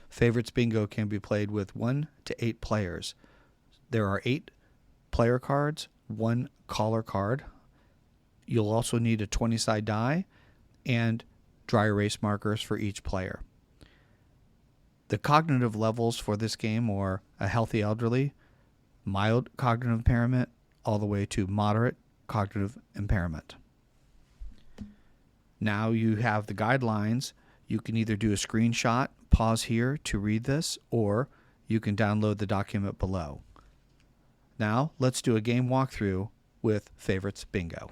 Favorites Bingo can be played with 1 to 8 players. There are 8 player cards, 1 caller card. You'll also need a 20-side die and dry erase markers for each player. The cognitive levels for this game are a healthy elderly, mild cognitive impairment, all the way to moderate cognitive impairment. Now you have the guidelines. You can either do a screenshot, pause here to read this, or you can download the document below. Now let's do a game walkthrough with Favorites Bingo.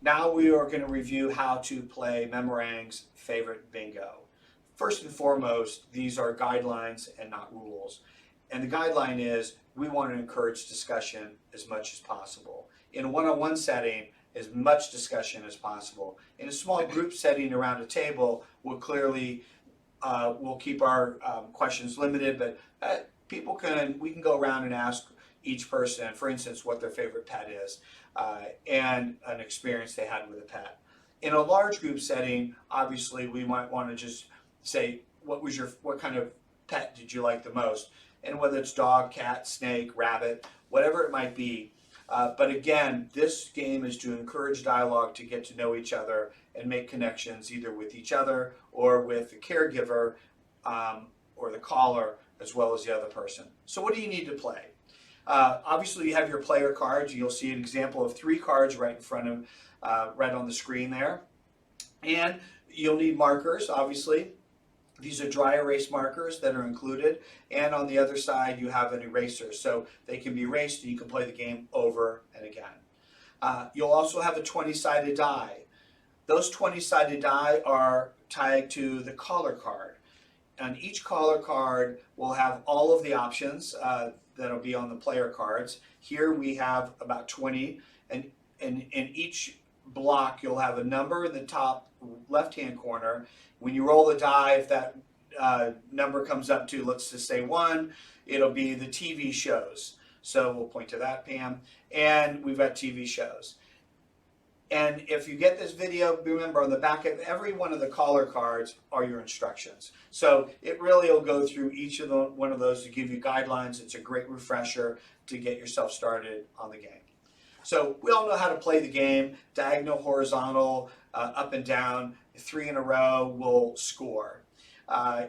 Now we are going to review how to play MemaRang's Favorite Bingo. First and foremost, these are guidelines and not rules. And the guideline is we want to encourage discussion as much as possible. In a one-on-one setting, as much discussion as possible. In a small group setting around a table, we'll keep our questions limited, but we can go around and ask each person, for instance, what their favorite pet is and an experience they had with a pet. In a large group setting, obviously, we might want to just say, what kind of pet did you like the most? And whether it's dog, cat, snake, rabbit, whatever it might be. But again, this game is to encourage dialogue, to get to know each other and make connections either with each other or with the caregiver or the caller as well as the other person. So what do you need to play? Obviously, you have your player cards. You'll see an example of 3 cards right in front of, right on the screen there. And you'll need markers, obviously. These are dry erase markers that are included, and on the other side you have an eraser, so they can be erased and you can play the game over and again. You'll also have a 20-sided die. Those 20-sided die are tied to the caller card, and each caller card will have all of the options that'll be on the player cards. Here we have about 20, and in each block you'll have a number in the top left-hand corner. When you roll the die, if that number comes up to, let's just say 1, it'll be the TV shows. So we'll point to that, Pam. And we've got TV shows. And if you get this video, remember on the back of every one of the caller cards are your instructions. So it really will go through each of one of those to give you guidelines. It's a great refresher to get yourself started on the game. So we all know how to play the game: diagonal, horizontal, up and down. 3 in a row will score.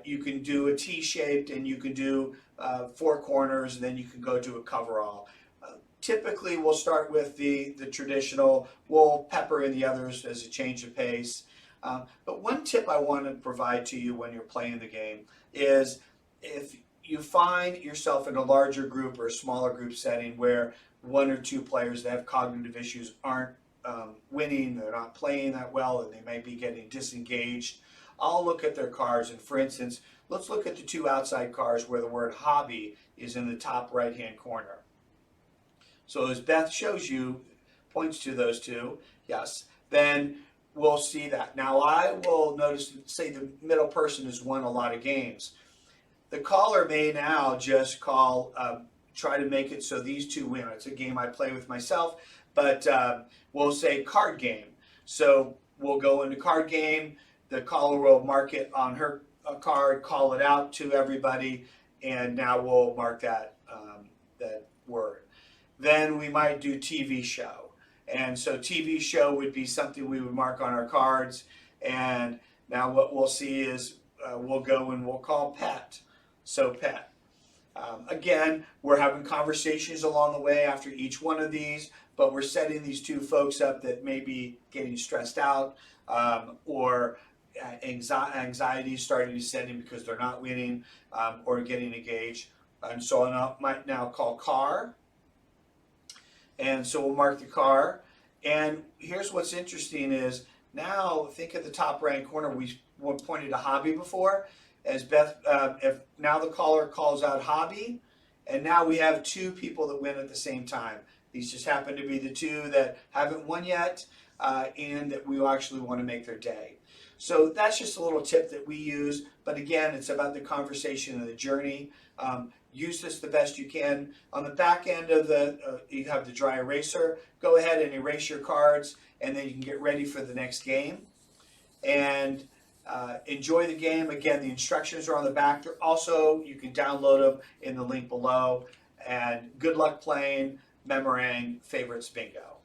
You can do a T-shaped, and you can do 4 corners, and then you can go to a coverall. Typically, we'll start with the traditional. We'll pepper in the others as a change of pace. But one tip I want to provide to you when you're playing the game is if you find yourself in a larger group or a smaller group setting where 1 or 2 players that have cognitive issues aren't winning, they're not playing that well, and they may be getting disengaged, I'll look at their cards, and for instance, let's look at the 2 outside cards where the word hobby is in the top right-hand corner. So as Beth shows you, points to those 2, yes, then we'll see that. Now I will notice, say the middle person has won a lot of games. The caller may now just call, try to make it so these 2 win. It's a game I play with myself, but we'll say card game. So we'll go into card game. The caller will mark it on her card, call it out to everybody, and now we'll mark that that word. Then we might do TV show. And so TV show would be something we would mark on our cards. And now what we'll see is we'll go and we'll call pet. So pet. Again, we're having conversations along the way after each one of these, but we're setting these 2 folks up that may be getting stressed out or anxiety starting to set in because they're not winning or getting engaged. And so I might now call car. And so we'll mark the car. And here's what's interesting is now think at the top right corner, we pointed to hobby before. As Beth, if now the caller calls out hobby, and now we have 2 people that win at the same time. These just happen to be the 2 that haven't won yet and that we actually want to make their day. So that's just a little tip that we use. But again, it's about the conversation and the journey. Use this the best you can. On the back end of you have the dry eraser. Go ahead and erase your cards, and then you can get ready for the next game. And Enjoy the game. Again, the instructions are on the back. Also, you can download them in the link below. And good luck playing MemaRang Favorites Bingo.